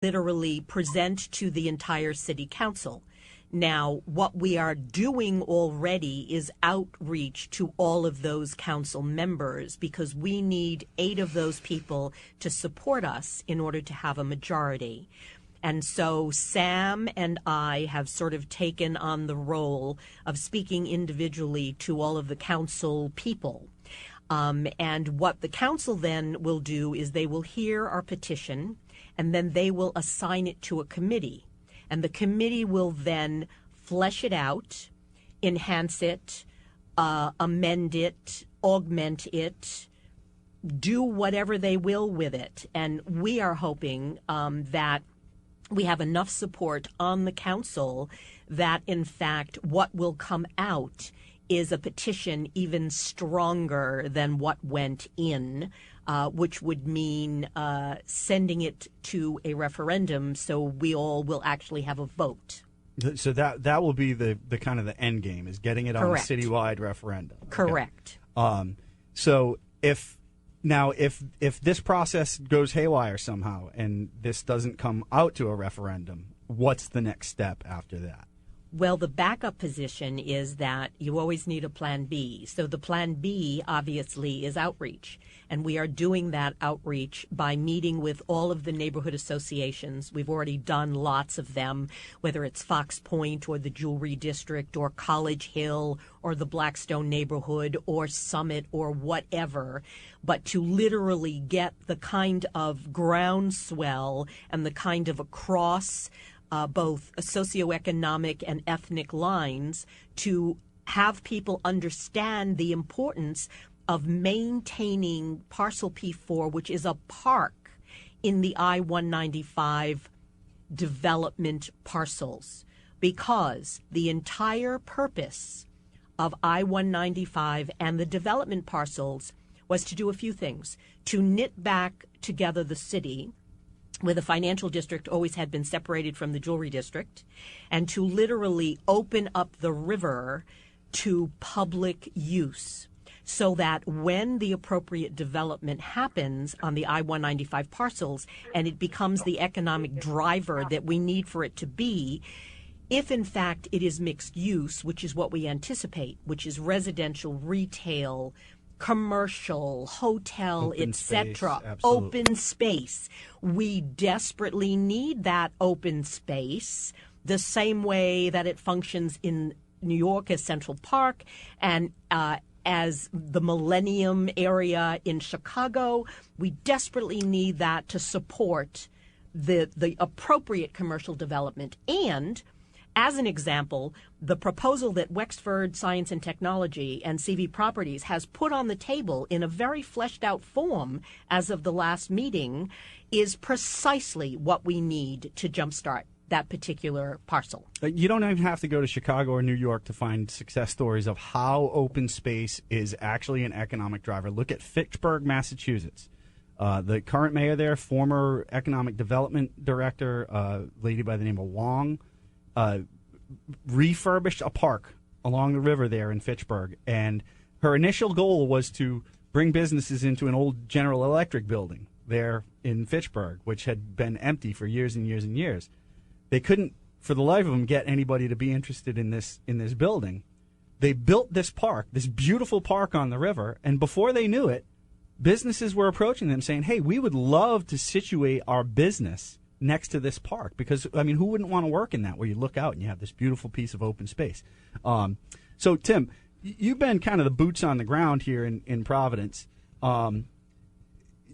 literally present to the entire city council. Now, what we are doing already is outreach to all of those council members because we need 8 of those people to support us in order to have a majority. And so Sam and I have sort of taken on the role of speaking individually to all of the council people. And what the council then will do is they will hear our petition, and then they will assign it to a committee. And the committee will then flesh it out, enhance it, amend it, augment it, do whatever they will with it. And we are hoping that we have enough support on the council that, in fact, what will come out is a petition even stronger than what went in, which would mean sending it to a referendum so we all will actually have a vote. So that will be the kind of the end game, is getting it on a citywide referendum. Correct. Okay. So if this process goes haywire somehow and this doesn't come out to a referendum, what's the next step after that? Well, the backup position is that you always need a plan B. So the plan B, obviously, is outreach. And we are doing that outreach by meeting with all of the neighborhood associations. We've already done lots of them, whether it's Fox Point or the Jewelry District or College Hill or the Blackstone neighborhood or Summit or whatever. But to literally get the kind of groundswell and the kind of across both socioeconomic and ethnic lines to have people understand the importance of maintaining Parcel P4, which is a park in the I-195 development parcels, because the entire purpose of I-195 and the development parcels was to do a few things: to knit back together the city, where the financial district always had been separated from the jewelry district, and to literally open up the river to public use so that when the appropriate development happens on the I-195 parcels and it becomes the economic driver that we need for it to be, if in fact it is mixed use, which is what we anticipate, which is residential, retail, commercial, hotel, etc., open space. We desperately need that open space the same way that it functions in New York as Central Park and as the Millennium area in Chicago. We desperately need that to support the appropriate commercial development. And as an example, the proposal that Wexford Science and Technology and CV Properties has put on the table in a very fleshed out form as of the last meeting is precisely what we need to jumpstart that particular parcel. You don't even have to go to Chicago or New York to find success stories of how open space is actually an economic driver. Look at Fitchburg, Massachusetts. The current mayor there, former economic development director, a lady by the name of Wong, refurbished a park along the river there in Fitchburg, and her initial goal was to bring businesses into an old General Electric building there in Fitchburg, which had been empty for years and years and years. They couldn't, for the life of them, get anybody to be interested in this building. They built this park, this beautiful park on the river, and before they knew it, businesses were approaching them saying, hey, we would love to situate our business next to this park, because, I mean, who wouldn't want to work in that, where you look out and you have this beautiful piece of open space? So, Tim, you've been kind of the boots on the ground here in Providence.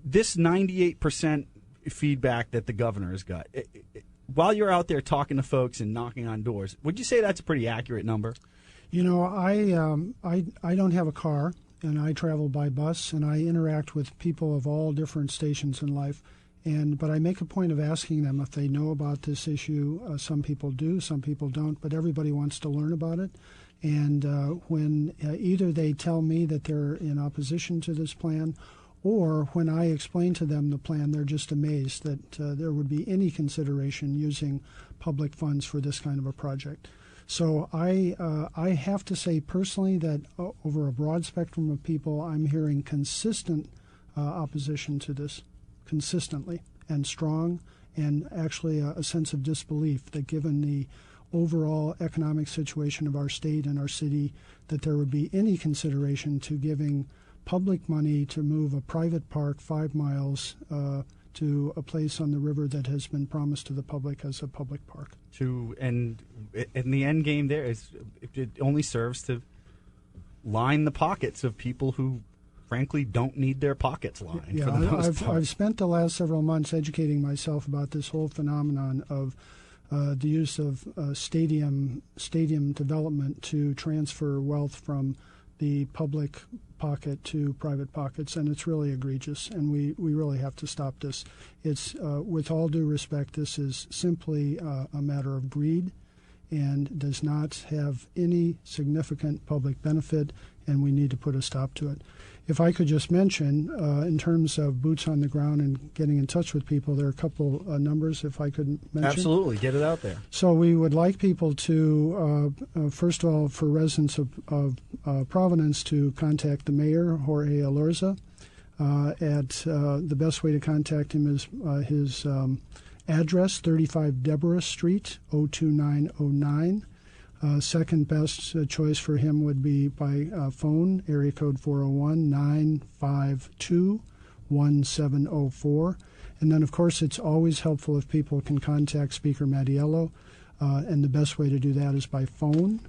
This 98% feedback that the governor has got, while you're out there talking to folks and knocking on doors, would you say that's a pretty accurate number? You know, I don't have a car, and I travel by bus, and I interact with people of all different stations in life. But I make a point of asking them if they know about this issue. Some people do, some people don't, but everybody wants to learn about it. And when either they tell me that they're in opposition to this plan, or when I explain to them the plan, they're just amazed that there would be any consideration using public funds for this kind of a project. So I have to say personally that over a broad spectrum of people, I'm hearing consistent opposition to this, consistently and strong and actually a sense of disbelief that given the overall economic situation of our state and our city, that there would be any consideration to giving public money to move a private park 5 miles to a place on the river that has been promised to the public as a public park. And the end game there is it only serves to line the pockets of people who, frankly, don't need their pockets lined. Yeah, for the most part. I've spent the last several months educating myself about this whole phenomenon of the use of stadium development to transfer wealth from the public pocket to private pockets, and it's really egregious, and we really have to stop this. It's, with all due respect, this is simply a matter of greed and does not have any significant public benefit, and we need to put a stop to it. If I could just mention, in terms of boots on the ground and getting in touch with people, there are a couple numbers, if I could mention. Absolutely, get it out there. So we would like people to, first of all, for residents of Providence, to contact the mayor, Jorge Alorza. The best way to contact him is his address, 35 Deborah Street, 02909. Second best choice for him would be by phone, area code 401-952-1704. And then, of course, it's always helpful if people can contact Speaker Mattiello, and the best way to do that is by phone.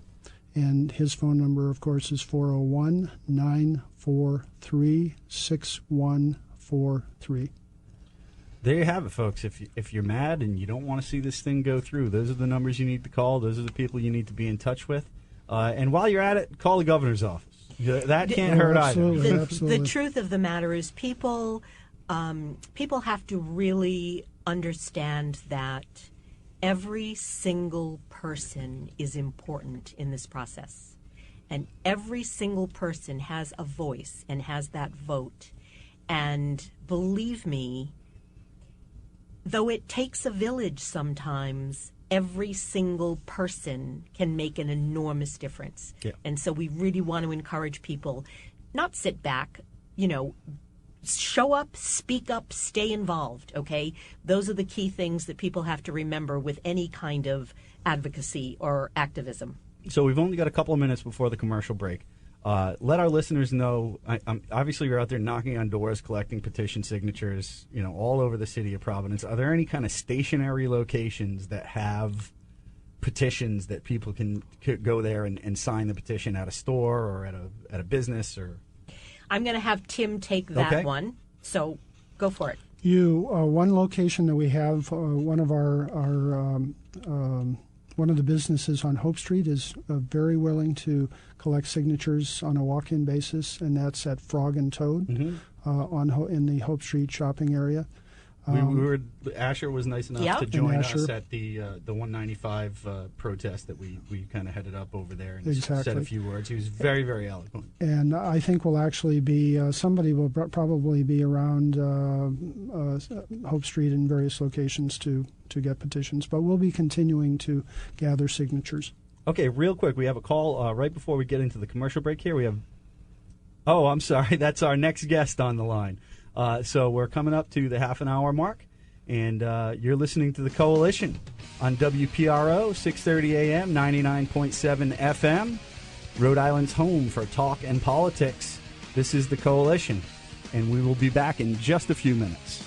And his phone number, of course, is 401-943-6143. There you have it, folks. If you're mad and you don't want to see this thing go through, those are the numbers you need to call. Those are the people you need to be in touch with. And while you're at it, call the governor's office. That can't hurt absolutely, either. Absolutely. The truth of the matter is people have to really understand that every single person is important in this process. And every single person has a voice and has that vote. And believe me, though it takes a village sometimes, every single person can make an enormous difference. Yeah. And so we really want to encourage people, not sit back, show up, speak up, stay involved, okay? Those are the key things that people have to remember with any kind of advocacy or activism. So we've only got a couple of minutes before the commercial break. Let our listeners know, obviously you're out there knocking on doors, collecting petition signatures, all over the city of Providence. Are there any kind of stationary locations that have petitions that people can go there and sign the petition at a store or at a business? Or I'm going to have Tim take that one, so go for it. One location that we have, one of one of the businesses on Hope Street is very willing to collect signatures on a walk-in basis, and that's at Frog and Toad in the Hope Street shopping area. Asher was nice enough to join us at the 195 protest that we kind of headed up over there and said a few words. He was very, very eloquent. And I think we'll actually be, somebody will probably be around Hope Street in various locations to get petitions, but we'll be continuing to gather signatures. Okay, real quick, we have a call right before we get into the commercial break here. We have, I'm sorry, that's our next guest on the line. So we're coming up to the half-an-hour mark, and you're listening to The Coalition on WPRO, 6:30 a.m., 99.7 FM, Rhode Island's home for talk and politics. This is The Coalition, and we will be back in just a few minutes.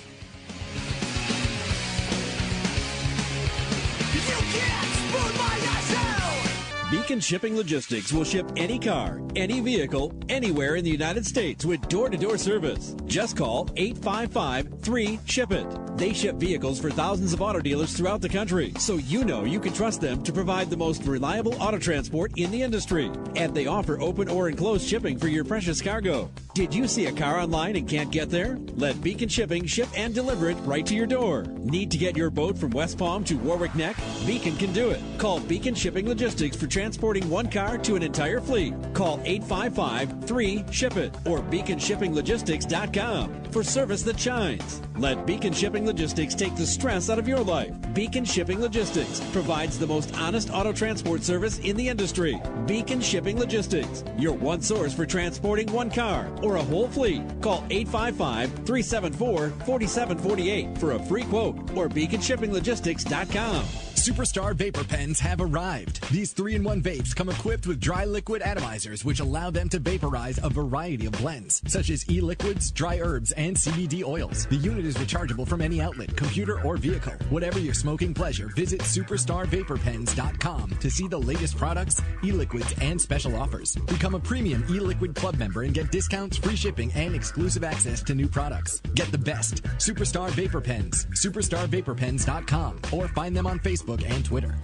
Beacon Shipping Logistics will ship any car, any vehicle, anywhere in the United States with door-to-door service. Just call 855-3-SHIP-IT. They ship vehicles for thousands of auto dealers throughout the country, so you know you can trust them to provide the most reliable auto transport in the industry. And they offer open or enclosed shipping for your precious cargo. Did you see a car online and can't get there? Let Beacon Shipping ship and deliver it right to your door. Need to get your boat from West Palm to Warwick Neck? Beacon can do it. Call Beacon Shipping Logistics for transporting one car to an entire fleet. Call 855-3-SHIP-IT or beaconshippinglogistics.com. for service that shines. Let Beacon Shipping Logistics take the stress out of your life. Beacon Shipping Logistics provides the most honest auto transport service in the industry. Beacon Shipping Logistics, your one source for transporting one car or a whole fleet. Call 855-374-4748 for a free quote or beaconshippinglogistics.com. Superstar Vapor Pens have arrived. These 3-in-1 vapes come equipped with dry liquid atomizers, which allow them to vaporize a variety of blends, such as e-liquids, dry herbs, and CBD oils. The unit is rechargeable from any outlet, computer, or vehicle. Whatever your smoking pleasure, visit superstarvaporpens.com to see the latest products, e-liquids, and special offers. Become a premium e-liquid club member and get discounts, free shipping, and exclusive access to new products. Get the best. Superstar Vapor Pens. Superstarvaporpens.com or find them on Facebook and Twitter.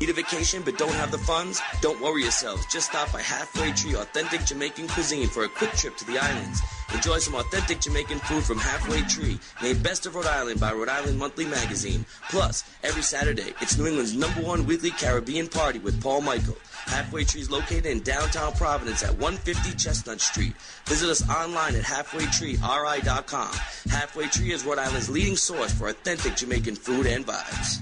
Need a vacation but don't have the funds? Don't worry yourselves. Just stop by Halfway Tree Authentic Jamaican Cuisine for a quick trip to the islands. Enjoy some authentic Jamaican food from Halfway Tree, named Best of Rhode Island by Rhode Island Monthly Magazine. Plus, every Saturday, it's New England's #1 weekly Caribbean party with Paul Michael. Halfway Tree is located in downtown Providence at 150 Chestnut Street. Visit us online at halfwaytreeri.com. Halfway Tree is Rhode Island's leading source for authentic Jamaican food and vibes.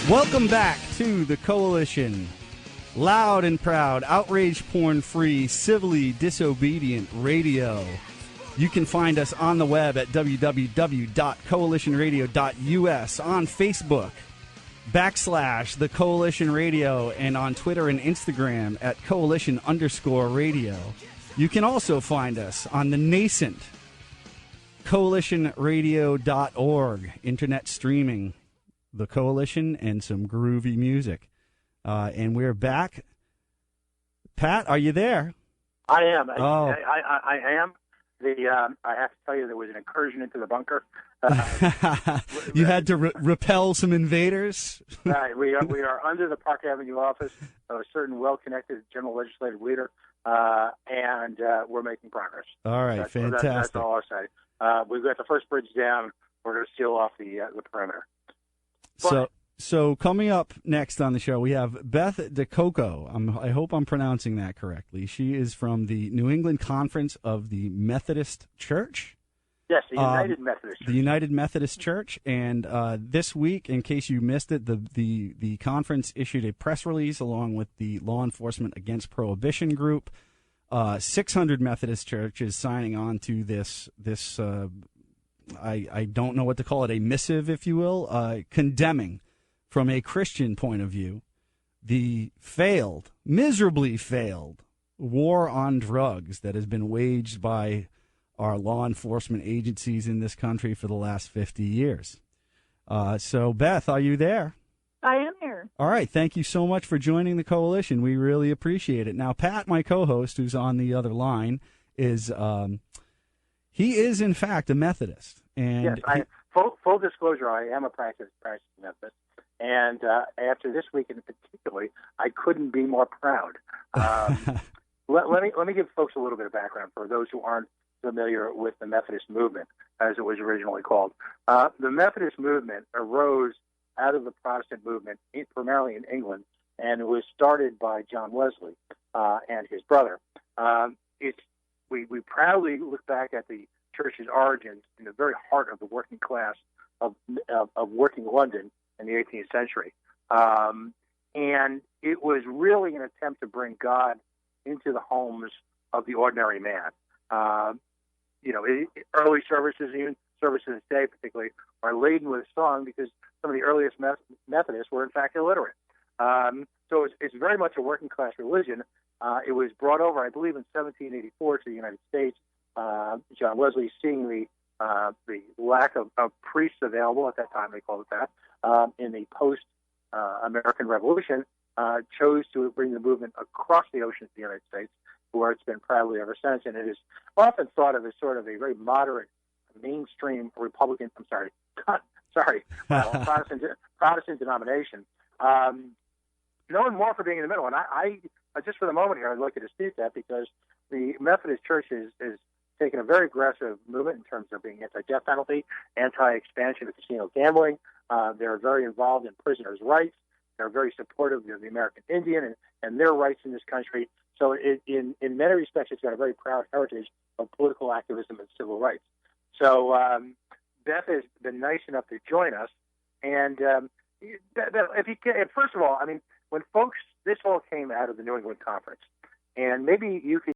Welcome back to the Coalition. Loud and proud, outrage porn-free, civilly disobedient radio. You can find us on the web at www.coalitionradio.us, on Facebook, /The Coalition Radio, and on Twitter and Instagram at Coalition_radio. You can also find us on the nascent coalitionradio.org, internet streaming. The Coalition and some groovy music. And we're back. Pat, are you there? I am. Oh. I am. I have to tell you, there was an incursion into the bunker. You had to repel some invaders? Right. We are under the Park Avenue office of a certain well-connected general legislative leader, and we're making progress. All right, fantastic. That's all I'll say. We've got the first bridge down. We're going to seal off the perimeter. So coming up next on the show, we have Beth DeCoco. I hope I'm pronouncing that correctly. She is from the New England Conference of the Methodist Church. Yes, the United Methodist Church. The United Methodist Church. And this week, in case you missed it, the conference issued a press release along with the Law Enforcement Against Prohibition group. 600 Methodist churches signing on to this I don't know what to call it, a missive, if you will, condemning from a Christian point of view the miserably failed war on drugs that has been waged by our law enforcement agencies in this country for the last 50 years. So, Beth, are you there? I am here. All right. Thank you so much for joining the Coalition. We really appreciate it. Now, Pat, my co-host, who's on the other line, is he is, in fact, a Methodist. And yes, full disclosure, I am a practicing Methodist. And after this week in particular, I couldn't be more proud. Let me give folks a little bit of background for those who aren't familiar with the Methodist movement, as it was originally called. The Methodist movement arose out of the Protestant movement, primarily in England, and it was started by John Wesley and his brother. We proudly look back at the church's origins in the very heart of the working class of working London in the 18th century. And it was really an attempt to bring God into the homes of the ordinary man. Early services, even services today particularly, are laden with song because some of the earliest Methodists were in fact illiterate. So it's very much a working class religion. It was brought over, I believe, in 1784 to the United States. John Wesley, seeing the lack of priests available at that time, they called it that, in the post-American Revolution, chose to bring the movement across the ocean to the United States, where it's been proudly ever since. And it is often thought of as sort of a very moderate, mainstream Protestant denomination. Known more for being in the middle. And I just for the moment here, I'd like to dispute that because the Methodist Church is taken a very aggressive movement in terms of being anti-death penalty, anti-expansion of casino gambling. They're very involved in prisoners' rights. They're very supportive of the American Indian and their rights in this country. So in many respects, it's got a very proud heritage of political activism and civil rights. So Beth has been nice enough to join us. And if you can, first of all, I mean, when folks, this all came out of the New England Conference, and maybe you could